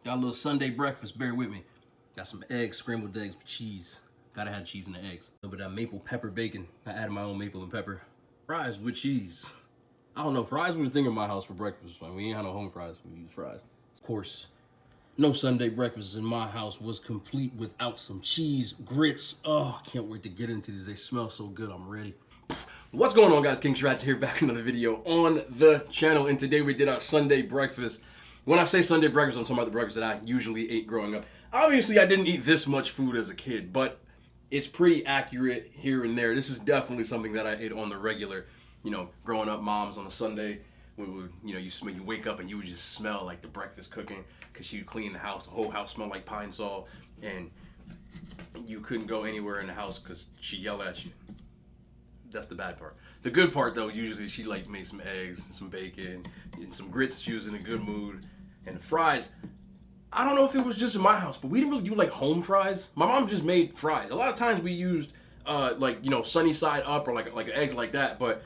Got a little Sunday breakfast, bear with me. Got some eggs, scrambled eggs with cheese. Gotta have cheese in the eggs. A little bit of maple pepper bacon. I added my own maple and pepper. Fries with cheese. I don't know, fries were the thing in my house for breakfast. We ain't had no home fries, we use fries. Of course, no Sunday breakfast in my house was complete without some cheese, grits. Oh, I can't wait to get into these. They smell so good, I'm ready. What's going on, guys? King Shrats here, back another video on the channel. And today we did our Sunday breakfast. When I say Sunday breakfast, I'm talking about the breakfast that I usually ate growing up. Obviously, I didn't eat this much food as a kid, but it's pretty accurate here and there. This is definitely something that I ate on the regular. You know, growing up, moms on a Sunday, you wake up and you would just smell like the breakfast cooking because she would clean the house. The whole house smelled like pine sol, and you couldn't go anywhere in the house because she yelled at you. That's the bad part. The good part, though, usually she made some eggs and some bacon and some grits. She was in a good mood. And the fries, I don't know if it was just in my house, but we didn't really do home fries. My mom just made fries. A lot of times we used sunny side up or like eggs like that. But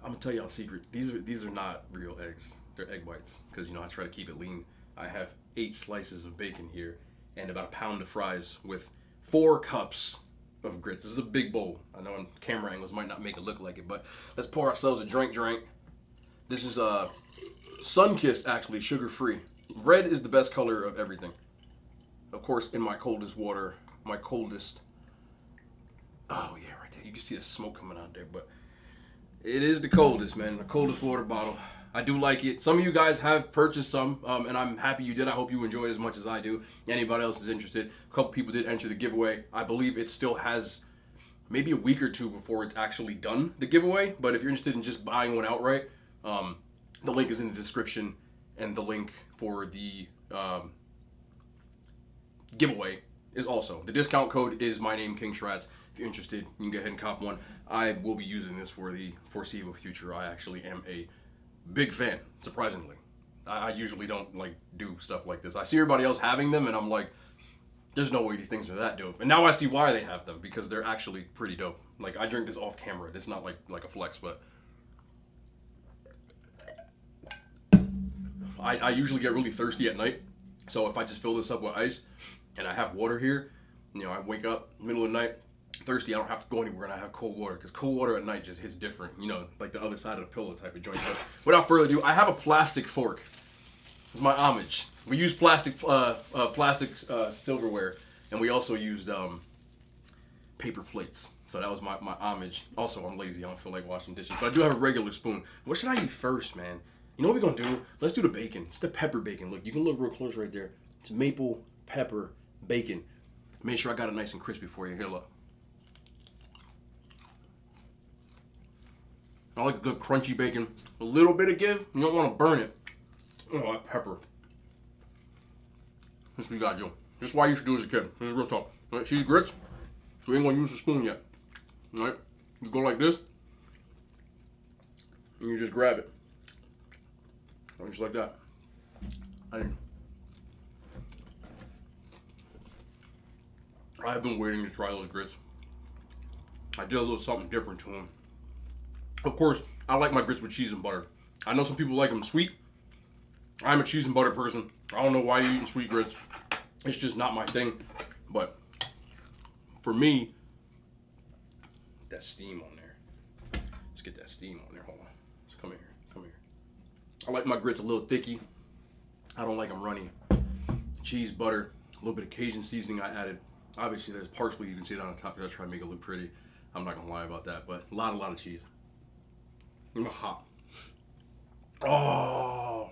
I'm gonna tell y'all a secret. These are not real eggs. They're egg whites because I try to keep it lean. I have 8 slices of bacon here and about a pound of fries with 4 cups of grits. This is a big bowl. I know on camera angles might not make it look like it, but let's pour ourselves a drink. This is sun-kissed, actually, sugar-free. Red is the best color of everything. Of course, in my coldest water, oh yeah, right there. You can see the smoke coming out there, but it is the coldest, man. The coldest water bottle. I do like it. Some of you guys have purchased some, and I'm happy you did. I hope you enjoyed it as much as I do. Anybody else is interested, a couple people did enter the giveaway. I believe it still has maybe a week or two before it's actually done, the giveaway. But if you're interested in just buying one outright, the link is in the description, and the link for the giveaway is also. The discount code is my name, King Shrats. If you're interested, you can go ahead and cop one. I will be using this for the foreseeable future. I actually am a big fan, surprisingly. I usually don't do stuff like this. I see everybody else having them, and I'm like, there's no way these things are that dope. And now I see why they have them, because they're actually pretty dope. I drink this off camera. It's not like a flex, but I usually get really thirsty at night. So if I just fill this up with ice and I have water here, I wake up middle of the night thirsty, I don't have to go anywhere, and I have cold water, because cold water at night just hits different, like the other side of the pillow type of joint. But without further ado, I have a plastic fork. It's my homage. We use plastic silverware, and we also used paper plates. So that was my homage. Also, I'm lazy. I don't feel like washing dishes, but I do have a regular spoon. What should I eat first, man? You know what we're gonna do? Let's do the bacon. It's the pepper bacon. Look, you can look real close right there. It's maple pepper bacon. Make sure I got it nice and crispy for you. Here, look. I like a good crunchy bacon. A little bit of give. You don't want to burn it. Oh, that pepper. This is what you gotta do. This is why you should do as a kid. This is real talk. All right, cheese grits. We ain't gonna use the spoon yet. All right, you go like this, and you just grab it. Just like that. I've been waiting to try those grits. I did a little something different to them. Of course, I like my grits with cheese and butter. I know some people like them sweet. I'm a cheese and butter person. I don't know why you're eating sweet grits. It's just not my thing. But for me, that steam on there. Let's get that steam on there. Hold on. Let's come here. I like my grits a little thicky. I don't like them runny. Cheese, butter, a little bit of Cajun seasoning I added. Obviously, there's parsley. You can see it on the top because I try to make it look pretty. I'm not gonna lie about that, but a lot of cheese. I'm hot. Oh.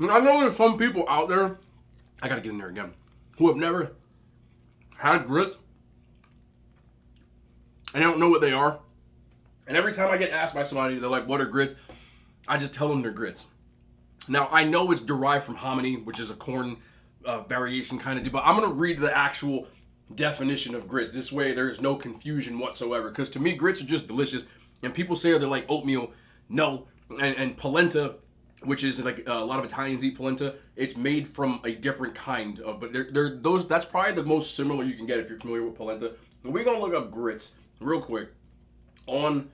I know there's some people out there, I gotta get in there again, who have never had grits and I don't know what they are. And every time I get asked by somebody, they're like, what are grits? I just tell them they're grits. Now, I know it's derived from hominy, which is a corn variation kind of deal, but I'm going to read the actual definition of grits. This way, there's no confusion whatsoever. Because to me, grits are just delicious. And people say they're like oatmeal. No. And polenta, which is like a lot of Italians eat polenta, it's made from a different kind of, but that's probably the most similar you can get if you're familiar with polenta. But we're going to look up grits real quick on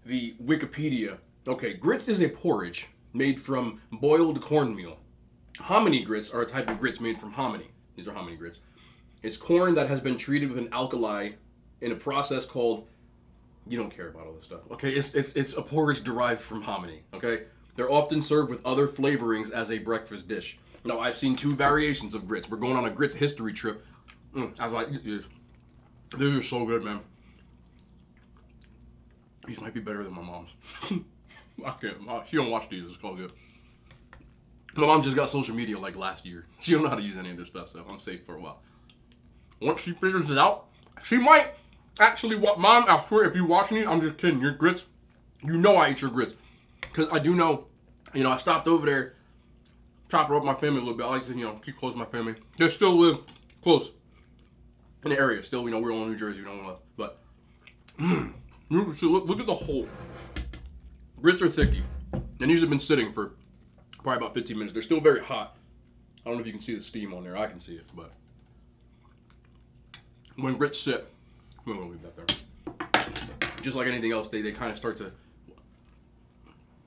the Wikipedia. Okay, grits is a porridge made from boiled cornmeal. Hominy grits are a type of grits made from hominy. These are hominy grits. It's corn that has been treated with an alkali in a process called, you don't care about all this stuff. Okay, it's a porridge derived from hominy. Okay, they're often served with other flavorings as a breakfast dish. Now I've seen 2 variations of grits. We're going on a grits history trip. I was like, these are so good, man. These might be better than my mom's. I can't. She don't watch these. It's called good. My mom just got social media like last year. She don't know how to use any of this stuff, so I'm safe for a while. Once she figures it out, she might actually. Mom, I swear, if you watch me, I'm just kidding. Your grits, you know I eat your grits, because I do know. I stopped over there, chop her up my family a little bit. I like to, keep close to my family. They still live close in the area. Still, we're all in New Jersey. We don't left, but look at the hole. Grits are thicky, and these have been sitting for probably about 15 minutes. They're still very hot. I don't know if you can see the steam on there. I can see it, but when grits sit, I'm gonna leave that there. Just like anything else, they kind of start to.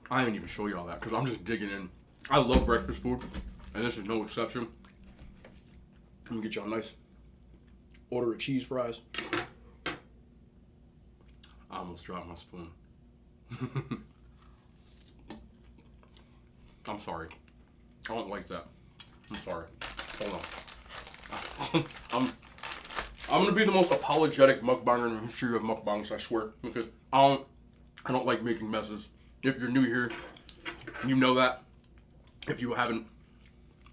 I didn't even show you all that because I'm just digging in. I love breakfast food, and this is no exception. Let me get y'all a nice order of cheese fries. I almost dropped my spoon. I'm sorry. I don't like that. I'm sorry. Hold on. I'm gonna be the most apologetic mukbanger in the history of mukbangs, I swear. Because I don't like making messes. If you're new here, you know that. If you haven't,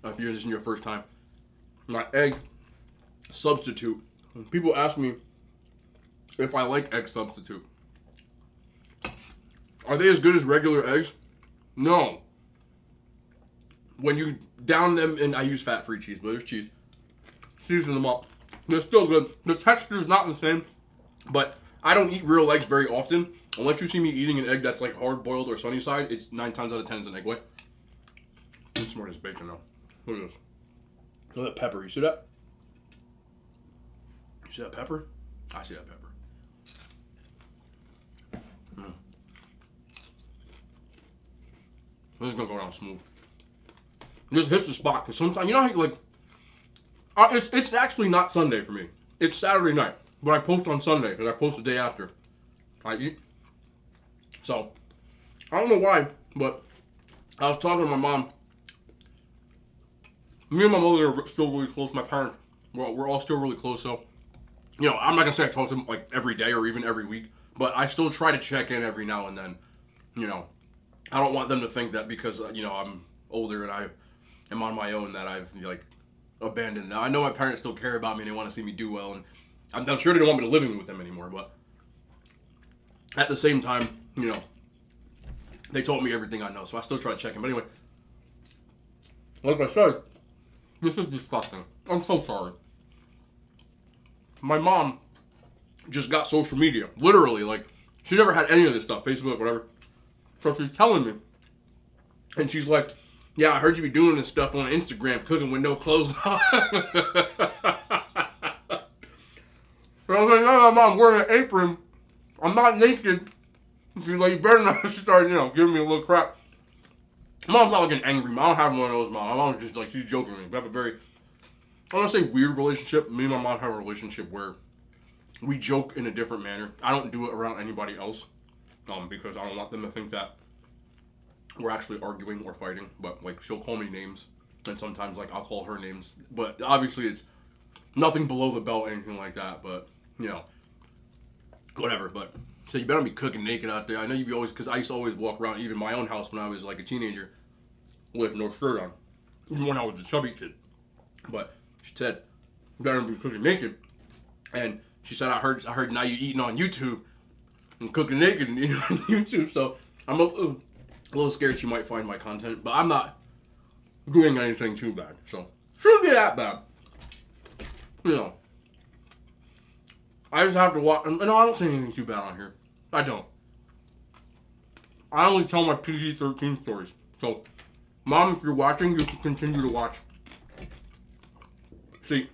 if you're this is your first time, my egg substitute. People ask me if I like egg substitute. Are they as good as regular eggs? No. When you down them, and I use fat-free cheese, but there's cheese. Season them up. They're still good. The texture is not the same, but I don't eat real eggs very often. Unless you see me eating an egg that's like hard-boiled or sunny side, it's 9 times out of 10 is an egg white. I'm smart as bacon though. Look at this. Look at that pepper. You see that? You see that pepper? I see that pepper. This is gonna go down smooth. Just hits the spot because sometimes how you like. It's actually not Sunday for me. It's Saturday night, but I post on Sunday because I post the day after I eat. So I don't know why, but I was talking to my mom. Me and my mother are still really close. My parents, we're all still really close. So I'm not gonna say I talk to them like every day or even every week, but I still try to check in every now and then. I don't want them to think that because I'm older and I am on my own that I've abandoned them. I know my parents still care about me and they want to see me do well, and I'm sure they don't want me to live with them anymore. But at the same time, they told me everything I know, so I still try to check in. But anyway, like I said, this is disgusting. I'm so sorry. My mom just got social media, literally. She never had any of this stuff, Facebook, whatever. So she's telling me, and she's like, "Yeah, I heard you be doing this stuff on Instagram, cooking with no clothes on." And I was like, "No, Mom, I'm wearing an apron. I'm not naked." She's like, "You better not." She started, giving me a little crap. Mom's not like an angry mom. I don't have one of those moms. My mom's just she's joking with me. We have a very, I don't want to say weird relationship. Me and my mom have a relationship where we joke in a different manner. I don't do it around anybody else. Because I don't want them to think that we're actually arguing or fighting. But she'll call me names, and sometimes I'll call her names. But obviously it's nothing below the belt, anything like that. But whatever. But so you better not be cooking naked out there. I know you be always, because I used to always walk around even my own house when I was a teenager with no shirt on, even when I was a chubby kid. But she said you better not be cooking naked, and she said I heard now you eating on YouTube. And cooking naked and eating on YouTube, so I'm a little scared she might find my content, but I'm not doing anything too bad, so shouldn't be that bad. I just have to watch. No, I don't say anything too bad on here. I don't. I only tell my PG-13 stories. So, Mom, if you're watching, you can continue to watch. See,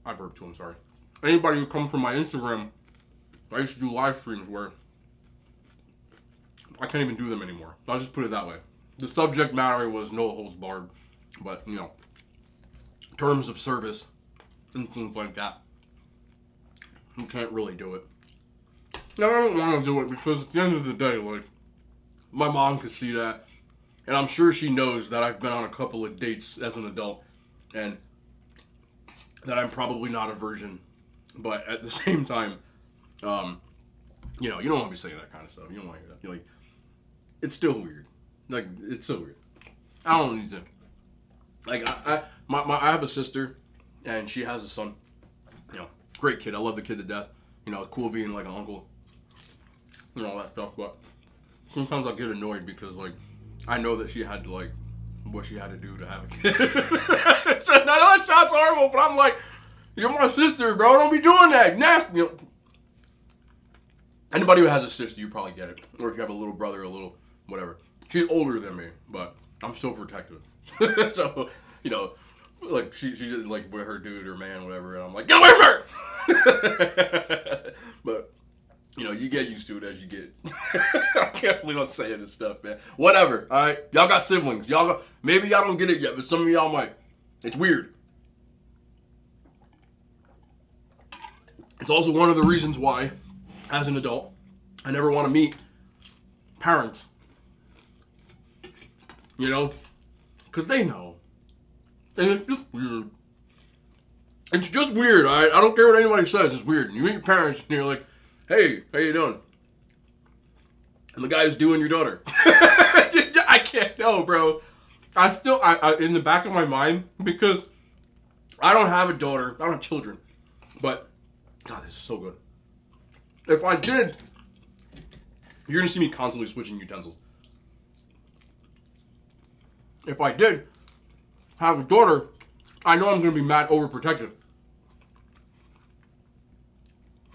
I burped too. I'm sorry. Anybody who comes from my Instagram. I used to do live streams where I can't even do them anymore. I'll just put it that way. the subject matter was no holds barred, but you know, terms of service and things like that, you can't really do it. Now I don't want to do it because at the end of the day, like, my mom could see that, and I'm sure she knows that I've been on a couple of dates as an adult, and that I'm probably not a virgin. But at the same time, you know, you don't want to be saying that kind of stuff. You don't want to hear that. You're like, it's still weird. Like, it's so weird. I don't need to. Like, I have a sister, and she has a son. You know, great kid. I love the kid to death. You know, cool being like an uncle. You know, all that stuff. But sometimes I get annoyed because, like, I know that she had to, like, what she had to do to have a kid. I know that sounds horrible, but I'm like, you're my sister, bro. Don't be doing that. Nasty. You know, anybody who has a sister, you probably get it. Or if you have a little brother, a little whatever. She's older than me, but I'm still protective. So, you know, like, she just, like, with her dude or man, whatever, and I'm like, get away from her! But, you know, you get used to it as you get. I can't believe I'm saying this stuff, man. Whatever, alright? Y'all got siblings. Maybe y'all don't get it yet, but some of y'all might. It's weird. It's also one of the reasons why, as an adult, I never want to meet parents. You know? Because they know. And it's just weird. It's just weird. I don't care what anybody says. It's weird. You meet your parents and you're like, hey, how you doing? And the guy who's doing your daughter. I can't know, bro. I in the back of my mind, because I don't have a daughter. I don't have children. But, God, this is so good. If I did, you're going to see me constantly switching utensils. If I did have a daughter, I know I'm going to be mad overprotective.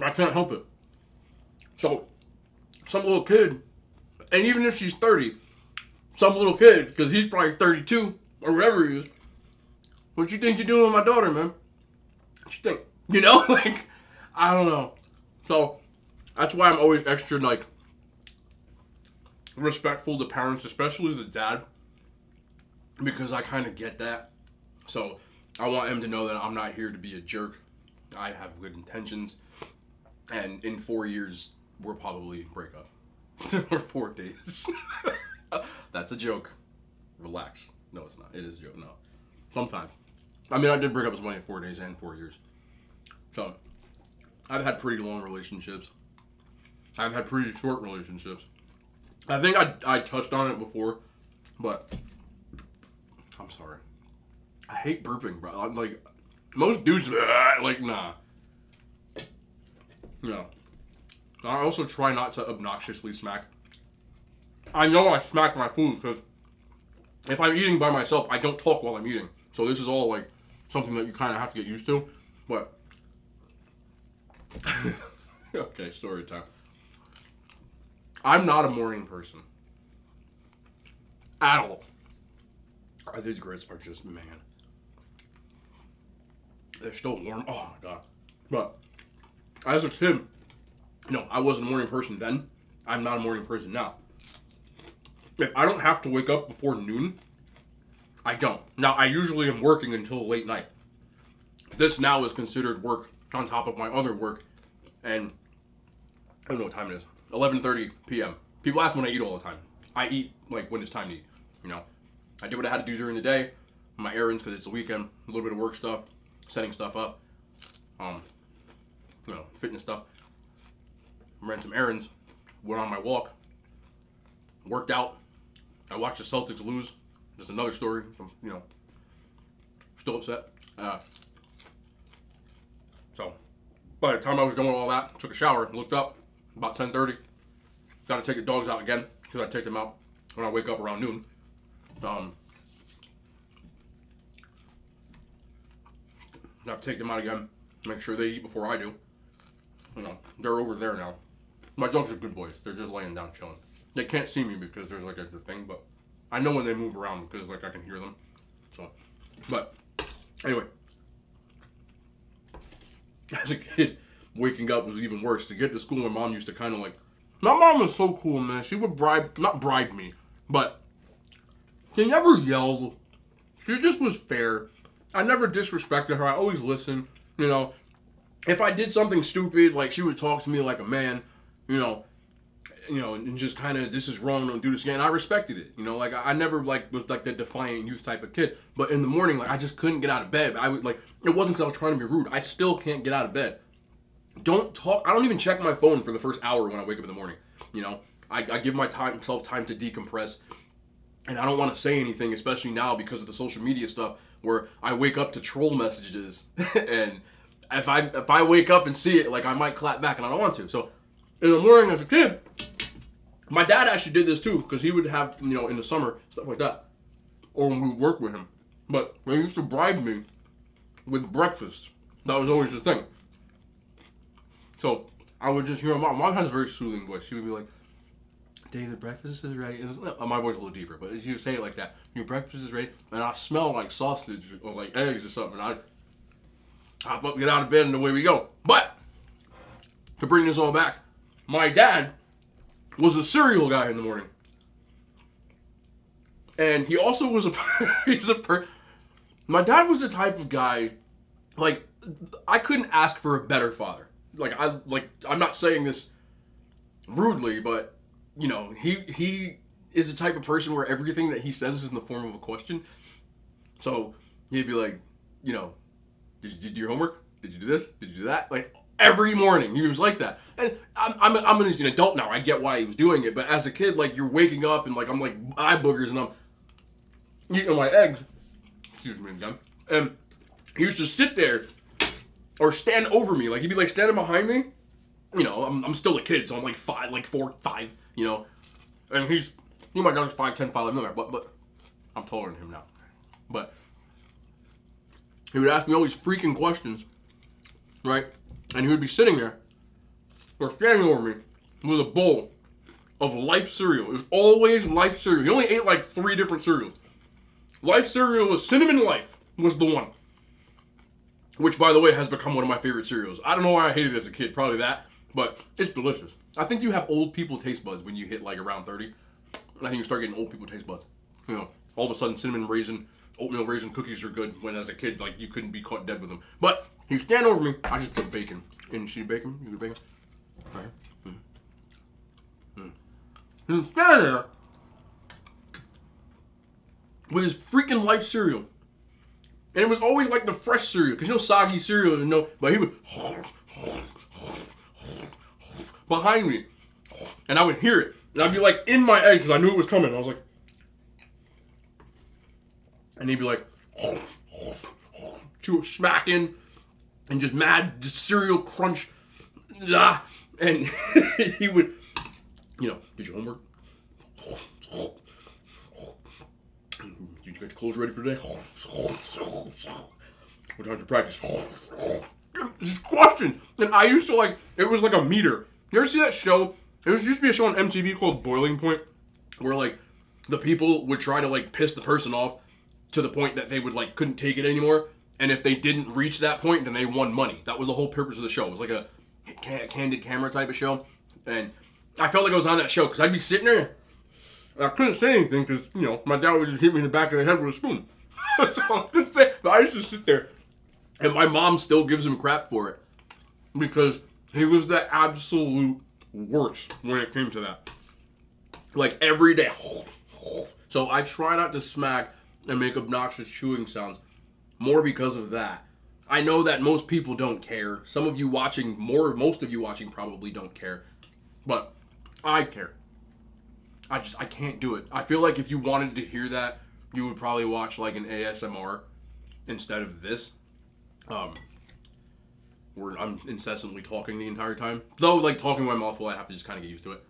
I can't help it. So, some little kid, and even if she's 30, some little kid, because he's probably 32, or whatever he is, what you think you're doing with my daughter, man? What you think? You know? Like, I don't know. So, that's why I'm always extra, like, respectful to parents, especially the dad, because I kind of get that. So, I want him to know that I'm not here to be a jerk. I have good intentions. And in 4 years, we'll probably break up. Or 4 days. That's a joke. Relax. No, it's not. It is a joke. No. Sometimes. I mean, I did break up with somebody in 4 days and 4 years. So, I've had pretty long relationships. I've had pretty short relationships. I think I touched on it before, but I'm sorry. I hate burping, bro. I'm like, most dudes, like, nah. No. I also try not to obnoxiously smack. I know I smack my food because if I'm eating by myself, I don't talk while I'm eating. So this is all, like, something that you kind of have to get used to. But, okay, story time. I'm not a morning person. At all. These grits are just, man. They're still warm. Oh, my God. But, as a kid, no, I wasn't a morning person then. I'm not a morning person now. If I don't have to wake up before noon, I don't. Now, I usually am working until late night. This now is considered work on top of my other work. And I don't know what time it is. 11:30 p.m. People ask when I eat all the time. I eat, like, when it's time to eat, you know. I do what I had to do during the day. My errands, because it's the weekend. A little bit of work stuff. Setting stuff up. You know, fitness stuff. Ran some errands. Went on my walk. Worked out. I watched the Celtics lose. Just another story. From, you know, still upset. So, by the time I was done with all that, took a shower, looked up, about 10:30. Got to take the dogs out again, because I take them out when I wake up around noon. Got to take them out again, make sure they eat before I do. You know, they're over there now. My dogs are good boys. They're just laying down chilling. They can't see me because there's like a thing, but I know when they move around because like I can hear them. So, but anyway, as a kid, waking up was even worse. To get to school, my mom used to kind of like, my mom was so cool, man. She would not bribe me, but She never yelled. She just was fair. I never disrespected her. I always listened. You know, if I did something stupid, like she would talk to me like a man, you know, and just kind of, this is wrong, don't do this again. I respected it, like I never like was like the defiant youth type of kid. But in the morning, like I just couldn't get out of bed. I would like, it wasn't because I was trying to be rude. I still can't get out of bed. Don't talk. I don't even check my phone for the first hour when I wake up in the morning. I give myself time to decompress, and I don't want to say anything, especially now because of the social media stuff, where I wake up to troll messages, and if I wake up and see it, like I might clap back, and I don't want to. So in the morning as a kid, my dad actually did this too, because he would have, in the summer, stuff like that, or when we would work with him. But they used to bribe me with breakfast. That was always the thing. So I would just hear mom. Mom has a very soothing voice. She would be like, "David, breakfast is ready." My voice a little deeper, but she would say it like that. "Your breakfast is ready," and I smell like sausage or like eggs or something. And I'd hop up, get out of bed, and away we go. But to bring this all back, my dad was a cereal guy in the morning, and he also was my dad was the type of guy, like, I couldn't ask for a better father. I'm not saying this rudely, but he is the type of person where everything that he says is in the form of a question. So he'd be like, did you do your homework? Did you do this? Did you do that? Like every morning he was like that. And I'm an adult now. I get why he was doing it, but as a kid, like you're waking up and like I'm like eye boogers and I'm eating my eggs. Excuse me again. And he used to sit there or stand over me. Like he'd be like standing behind me. I'm still a kid, so I'm like 4, 5, and he might not just 5'10", 5'11", but I'm taller than him now. But he would ask me all these freaking questions, right? And he would be sitting there or standing over me with a bowl of Life cereal. It was always Life cereal. He only ate like 3 different cereals. Life cereal was Cinnamon Life was the one, which by the way has become one of my favorite cereals. I don't know why I hated it as a kid, probably that, but it's delicious. I think you have old people taste buds when you hit like around 30. I think you start getting old people taste buds. All of a sudden cinnamon raisin, oatmeal raisin cookies are good, when as a kid, like you couldn't be caught dead with them. But he stand over me, I just put bacon. And she bacon? You do bacon? Right. He's standing there with his freaking Life cereal. And it was always like the fresh cereal, because soggy cereal, but he would behind me, and I would hear it, and I'd be like in my egg, because I knew it was coming. I was like, and he'd be like, smacking, and just mad, just cereal crunch, and he would, did your homework? Did you get your clothes ready for today? What time's your practice? Just questions. And I used to it was like a meter. You ever see that show? There used to be a show on MTV called Boiling Point, where the people would try to piss the person off to the point that they would couldn't take it anymore. And if they didn't reach that point, then they won money. That was the whole purpose of the show. It was like a candid camera type of show. And I felt like I was on that show because I'd be sitting there. I couldn't say anything because, my dad would just hit me in the back of the head with a spoon. So I couldn't say, but I used to sit there. And my mom still gives him crap for it. Because he was the absolute worst when it came to that. Every day. So I try not to smack and make obnoxious chewing sounds. More because of that. I know that most people don't care. Some of you watching, most of you watching probably don't care. But I care. I can't do it. I feel like if you wanted to hear that, you would probably watch an ASMR instead of this. Where I'm incessantly talking the entire time. Though, talking with my mouth full, I have to just kind of get used to it.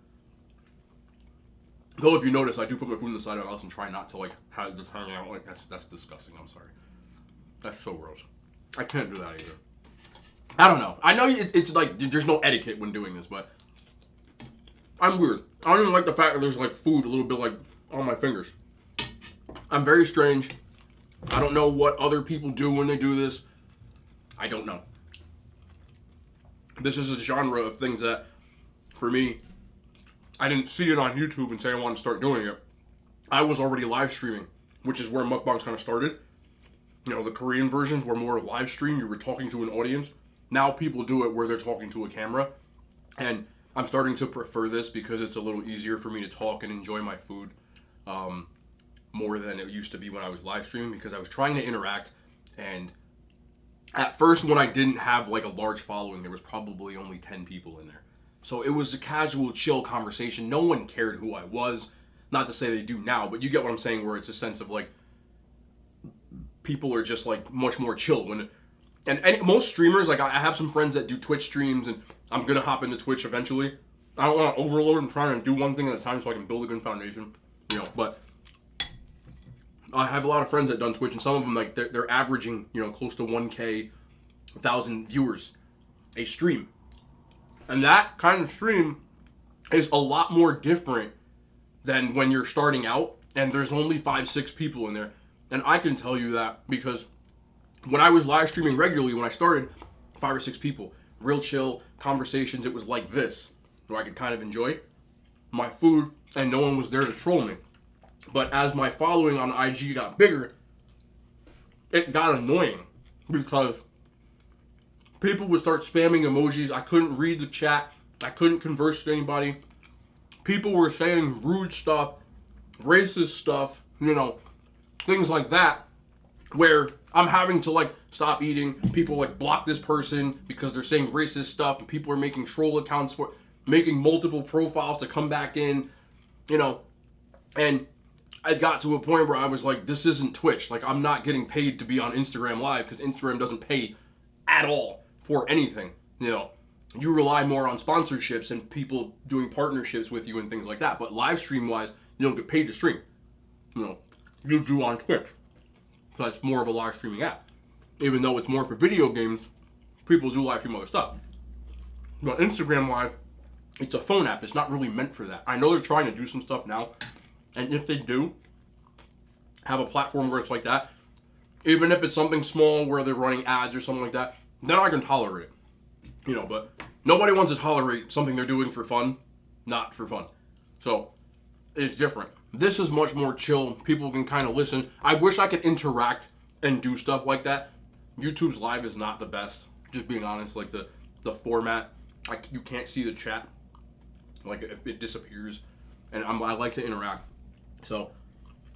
Though, if you notice, I do put my food on the side of my mouth and try not to, just hang out. That's disgusting. I'm sorry. That's so gross. I can't do that either. I don't know. I know it's there's no etiquette when doing this, but I'm weird. I don't even like the fact that there's food a little bit on my fingers. I'm very strange. I don't know what other people do when they do this. I don't know. This is a genre of things that, for me, I didn't see it on YouTube and say I want to start doing it. I was already live streaming which is where mukbangs kind of started. You know, the Korean versions were more live stream. You were talking to an audience. Now people do it where they're talking to a camera. And I'm starting to prefer this because it's a little easier for me to talk and enjoy my food more than it used to be when I was live streaming, because I was trying to interact. And at first, when I didn't have like a large following, there was probably only 10 people in there. So it was a casual, chill conversation. No one cared who I was. Not to say they do now, but you get what I'm saying, where it's a sense of like, people are just like much more chill when, and most streamers, like I have some friends that do Twitch streams, and I'm gonna hop into Twitch eventually. I don't want to overload. I'm trying to do one thing at a time so I can build a good foundation, you know. But I have a lot of friends that done Twitch, and some of them like they're averaging, you know, close to 1K, 1,000 viewers a stream, and that kind of stream is a lot more different than when you're starting out and there's only 5-6 people in there. And I can tell you that because when I was live streaming regularly, when I started, 5 or 6 people, real chill conversations. It was like this, where I could kind of enjoy my food and no one was there to troll me. But as my following on IG got bigger, it got annoying because people would start spamming emojis. I couldn't read the chat. I couldn't converse with anybody. People were saying rude stuff, racist stuff, you know, things like that, where I'm having to like stop eating. People like block this person because they're saying racist stuff, and people are making troll accounts for making multiple profiles to come back in, you know. And I got to a point where I was like, this isn't Twitch. Like, I'm not getting paid to be on Instagram Live because Instagram doesn't pay at all for anything, you know. You rely more on sponsorships and people doing partnerships with you and things like that. But live stream wise, you don't get paid to stream, you know. You do on Twitch. So it's more of a live streaming app. Even though it's more for video games, people do live stream other stuff. But Instagram Live, it's a phone app. It's not really meant for that. I know they're trying to do some stuff now. And if they do have a platform where it's like that, even if it's something small where they're running ads or something like that, then I can tolerate it. You know, but nobody wants to tolerate something they're doing for fun, not for fun. So it's different. This is much more chill. People can kind of listen. I wish I could interact and do stuff like that. YouTube's live is not the best. Just being honest, like the format, you can't see the chat. Like it disappears, and I like to interact. So,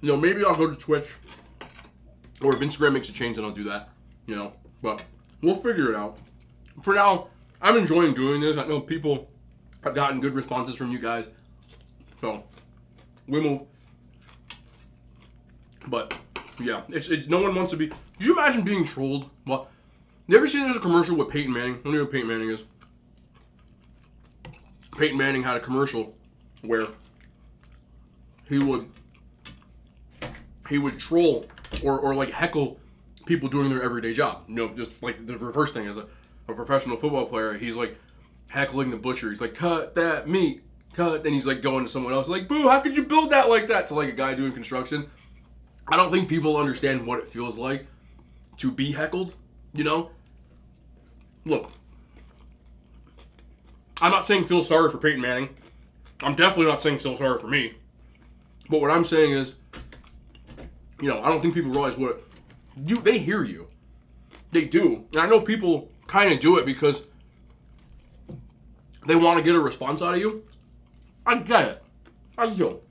you know, maybe I'll go to Twitch, or if Instagram makes a change, then I'll do that. You know, but we'll figure it out. For now, I'm enjoying doing this. I know people have gotten good responses from you guys, so we move. But yeah, it's no one wants to be. Could you imagine being trolled? Well, you ever see there's a commercial with Peyton Manning? I don't know who Peyton Manning is. Peyton Manning had a commercial where he would troll or like heckle people doing their everyday job. You know, just like the reverse thing as a professional football player, he's like heckling the butcher. He's like, cut that meat, cut. Then he's like going to someone else like, boo, how could you build that like that? To like a guy doing construction. I don't think people understand what it feels like to be heckled, you know? Look, I'm not saying feel sorry for Peyton Manning. I'm definitely not saying feel sorry for me. But what I'm saying is, you know, I don't think people realize they hear you. They do. And I know people kind of do it because they want to get a response out of you. I get it. I do.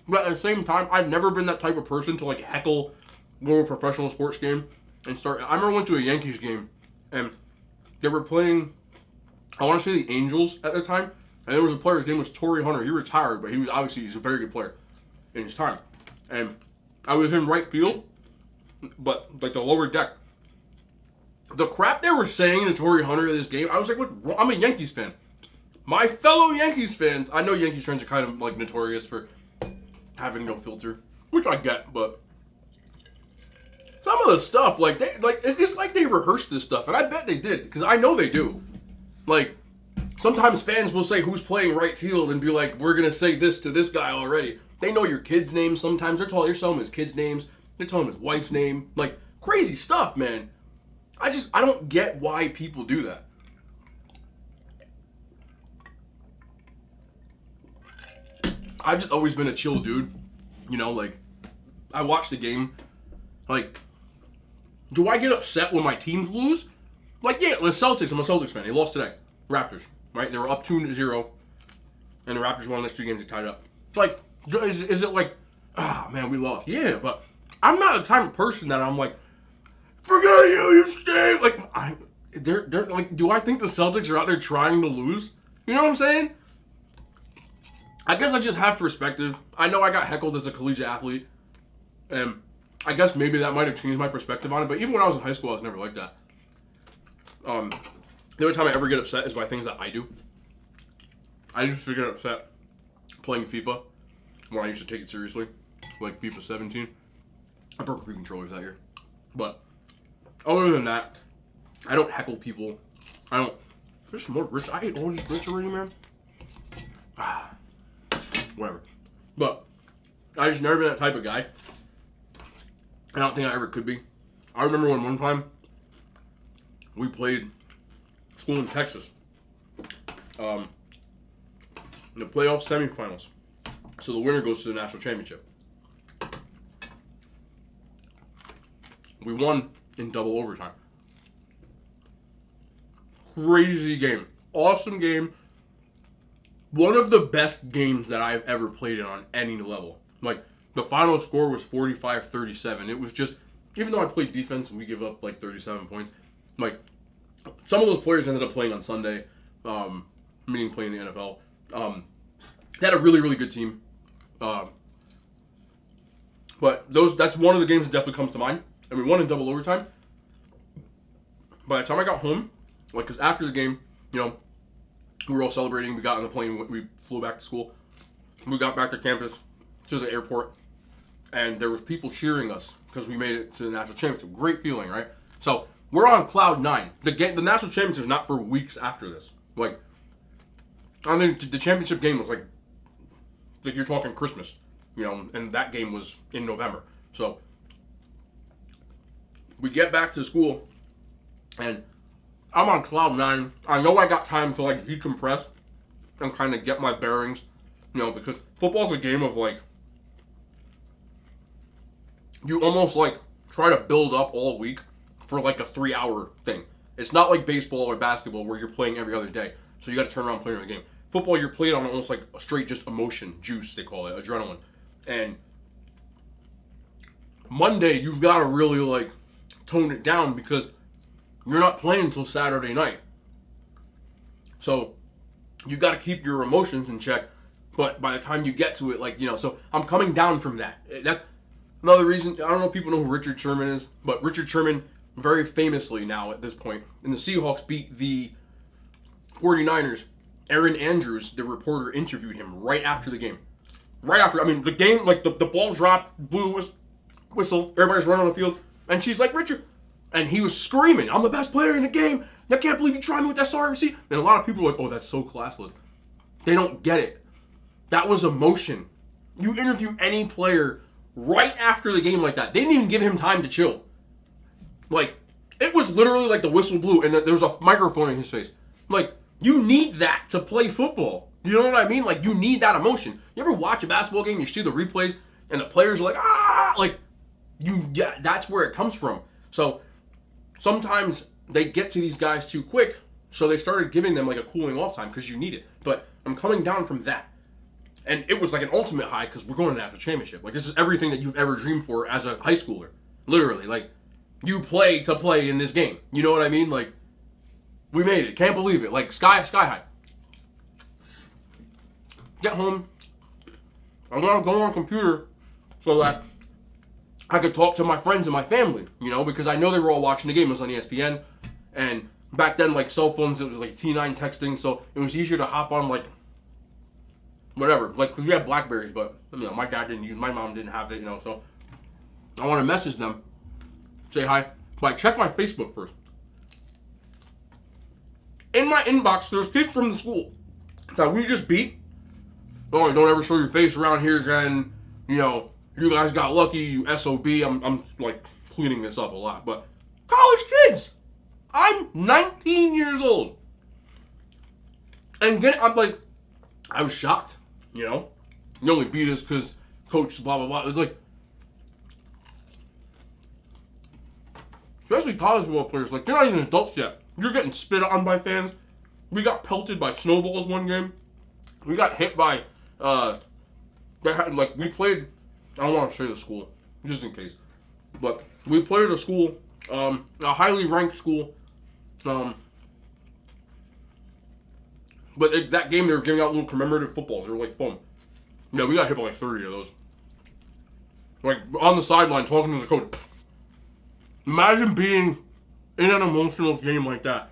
But at the same time, I've never been that type of person to like heckle, go to a professional sports game and start. I remember I went to a Yankees game and they were playing, I want to say the Angels at the time. And there was a player, his name was Torrey Hunter. He retired, but he's a very good player in his time. And I was in right field, but like the lower deck. The crap they were saying to Torrey Hunter in this game, I was like, what? I'm a Yankees fan. My fellow Yankees fans, I know Yankees fans are kind of like notorious for having no filter, which I get, but some of the stuff, like it's like they rehearsed this stuff, and I bet they did, because I know they do. Like, sometimes fans will say who's playing right field and be like, we're gonna say this to this guy already. They know your kid's name sometimes. They're telling him his kid's names. They're telling him his wife's name. Like, crazy stuff, man. I don't get why people do that. I've just always been a chill dude. You know, like, I watch the game, like, do I get upset when my teams lose? Like, yeah, the Celtics, I'm a Celtics fan. They lost today. Raptors, right? They were up 2-0, and the Raptors won the next 2 games. They tied up. It's like, is it like, man, we lost. Yeah, but I'm not the type of person that I'm like, forget you stink. Like, they're like, do I think the Celtics are out there trying to lose? You know what I'm saying? I guess I just have perspective. I know I got heckled as a collegiate athlete, and I guess maybe that might have changed my perspective on it, but even when I was in high school, I was never like that. The only time I ever get upset is by things that I do. I used to get upset playing FIFA when I used to take it seriously, like FIFA 17. I broke 3 controllers that year. But other than that, I don't heckle people. I don't. There's some more grits. I ate all these grits already, man. Whatever. But I just never been that type of guy. I don't think I ever could be. I remember when one time we played school in Texas. In the playoff semifinals. So the winner goes to the national championship. We won in double overtime. Crazy game. Awesome game. One of the best games that I've ever played in on any level. Like, the final score was 45-37. It was just, even though I played defense and we give up like 37 points, like, some of those players ended up playing on Sunday, meaning playing in the NFL. They had a really, really good team. But that's one of the games that definitely comes to mind. And we won in double overtime. By the time I got home, like, because after the game, you know, we were all celebrating. We got on the plane. We flew back to school. We got back to campus, to the airport, and there was people cheering us because we made it to the national championship. Great feeling, right? So we're on cloud 9. The national championship is not for weeks after this. Like, I think the championship game was like you're talking Christmas, you know, and that game was in November. So we get back to school, and I'm on cloud 9. I know I got time to like decompress and kind of get my bearings, you know, because football's a game of like, you almost like try to build up all week for like a 3-hour thing. It's not like baseball or basketball where you're playing every other day, so you got to turn around playing the game. Football, you're playing on almost like a straight just emotion, juice they call it, adrenaline. And Monday, you've got to really like tone it down because you're not playing until Saturday night. So you got to keep your emotions in check. But by the time you get to it, like, you know, so I'm coming down from that. That's another reason. I don't know if people know who Richard Sherman is, but Richard Sherman, very famously now at this point, and the Seahawks beat the 49ers. Aaron Andrews, the reporter, interviewed him right after the game. Right after, I mean, the game, like, the ball dropped, blew whistle, everybody's running on the field, and she's like, Richard, and he was screaming, I'm the best player in the game. I can't believe you tried me with that sorry receipt. And a lot of people are like, oh, that's so classless. They don't get it. That was emotion. You interview any player right after the game like that. They didn't even give him time to chill. Like, it was literally like the whistle blew and there was a microphone in his face. Like, you need that to play football. You know what I mean? Like, you need that emotion. You ever watch a basketball game, you see the replays, and the players are like, ah! Like, that's where it comes from. So, sometimes they get to these guys too quick, so they started giving them like a cooling off time because you need it. But I'm coming down from that. And it was like an ultimate high because we're going to the national championship. Like, this is everything that you've ever dreamed for as a high schooler. Literally. Like, you play to play in this game. You know what I mean? Like, we made it. Can't believe it. Like, sky high. Get home. I'm going to go on computer so that I could talk to my friends and my family, you know, because I know they were all watching the game. It was on ESPN. And back then, like, cell phones, it was like T9 texting, so it was easier to hop on, like, whatever. Like, because we had Blackberries, but, you know, my mom didn't have it, you know, so I want to message them, say hi, but I check my Facebook first. In my inbox, there's kids from the school that we just beat. Oh, don't ever show your face around here again. You know, you guys got lucky, you SOB. I'm like cleaning this up a lot, but college kids. I'm 19 years old. And I'm like, I was shocked, you know. You only beat us because coach blah, blah, blah. It's like, especially college football players, like, they're not even adults yet. You're getting spit on by fans. We got pelted by snowballs one game. We got hit by, we played, I don't want to say the school, just in case, but we played at a school, a highly ranked school, but that game they were giving out little commemorative footballs. They were like fun. Yeah, we got hit by like 30 of those. Like, on the sideline talking to the coach. Imagine being in an emotional game like that.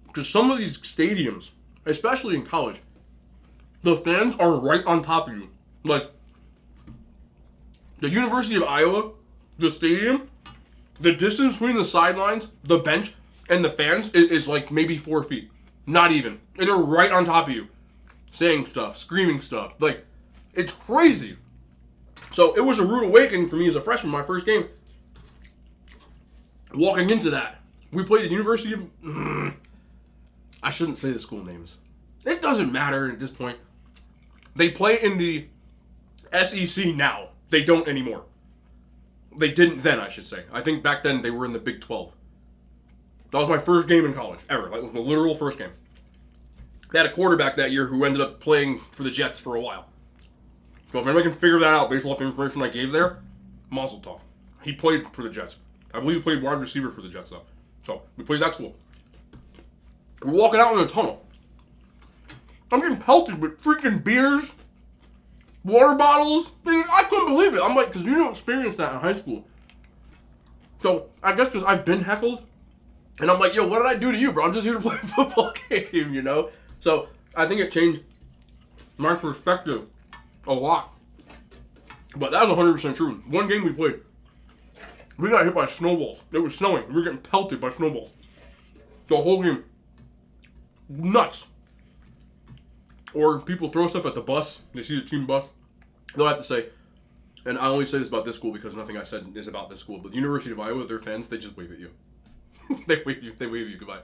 Because some of these stadiums, especially in college, the fans are right on top of you. Like, the University of Iowa, the stadium, the distance between the sidelines, the bench, and the fans is like maybe 4 feet. Not even. And they're right on top of you. Saying stuff, screaming stuff. Like, it's crazy. So, it was a rude awakening for me as a freshman, my first game. Walking into that, we played the University of... I shouldn't say the school names. It doesn't matter at this point. They play in the SEC now. They don't anymore. They didn't then, I should say. I think back then they were in the Big 12. That was my first game in college, ever. That was my literal first game. They had a quarterback that year who ended up playing for the Jets for a while. So if anybody can figure that out based off the information I gave there, mazel tov. He played for the Jets. I believe he played wide receiver for the Jets, though. So, we played that school. We're walking out in the tunnel. I'm getting pelted with freaking beers, water bottles. I couldn't believe it. I'm like, because you don't experience that in high school. So, I guess because I've been heckled, and I'm like, yo, what did I do to you, bro? I'm just here to play a football game, you know? So, I think it changed my perspective a lot. But that was 100% true. One game we played, we got hit by snowballs. It was snowing. We were getting pelted by snowballs. The whole game. Nuts. Or people throw stuff at the bus. They see the team bus. They'll have to say, and I only say this about this school because nothing I said is about this school, but the University of Iowa, their fans, they just wave at you. They wave you goodbye.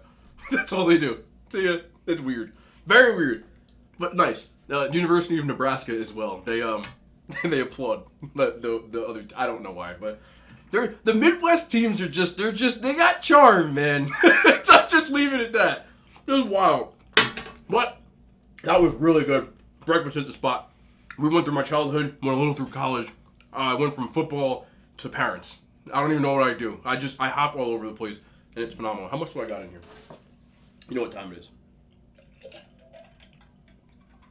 That's all they do. See ya. It's weird. Very weird. But nice. University of Nebraska as well. They they applaud the other. I don't know why, but the Midwest teams are they got charm, man. So just leave it at that. It was wild, but that was really good. Breakfast at the spot. We went through my childhood, went a little through college. I went from football to parents. I don't even know what I do. I hop all over the place, and it's phenomenal. How much do I got in here? You know what time it is.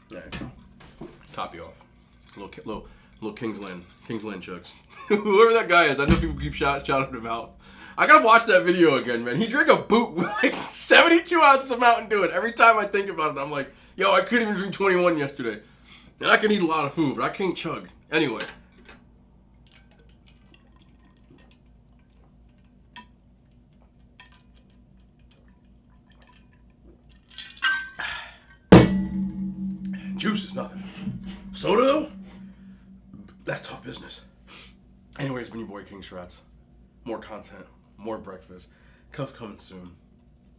There you go. Top you off. Little Kingsland chucks. Whoever that guy is, I know people keep shouting him out. I gotta watch that video again, man. He drank a boot with like 72 ounces of Mountain Dew, and every time I think about it, I'm like, yo, I couldn't even drink 21 yesterday. And I can eat a lot of food, but I can't chug. Anyway. Juice is nothing. Soda, though? That's tough business. Anyways, it's been your boy King Strats. More content, more breakfast. Cuff coming soon.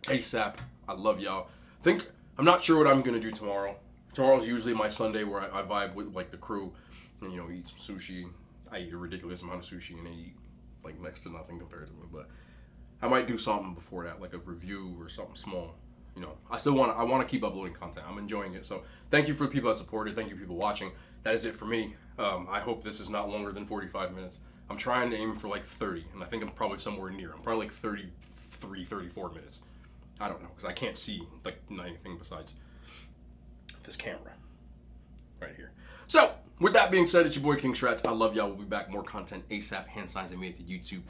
ASAP. I love y'all. I'm not sure what I'm gonna do tomorrow. Tomorrow's usually my Sunday where I vibe with like the crew and eat some sushi. I eat a ridiculous amount of sushi and I eat like next to nothing comparatively, but I might do something before that, like a review or something small. I want to keep uploading content. I'm enjoying it. So thank you for the people that supported. Thank you for people watching. That is it for me. I hope this is not longer than 45 minutes. I'm trying to aim for like 30, and I think I'm probably somewhere near. I'm probably like 33, 34 minutes. I don't know, because I can't see like anything besides this camera right here. So, with that being said, it's your boy King Strats. I love y'all. We'll be back. More content ASAP. Hand signs I made to YouTube.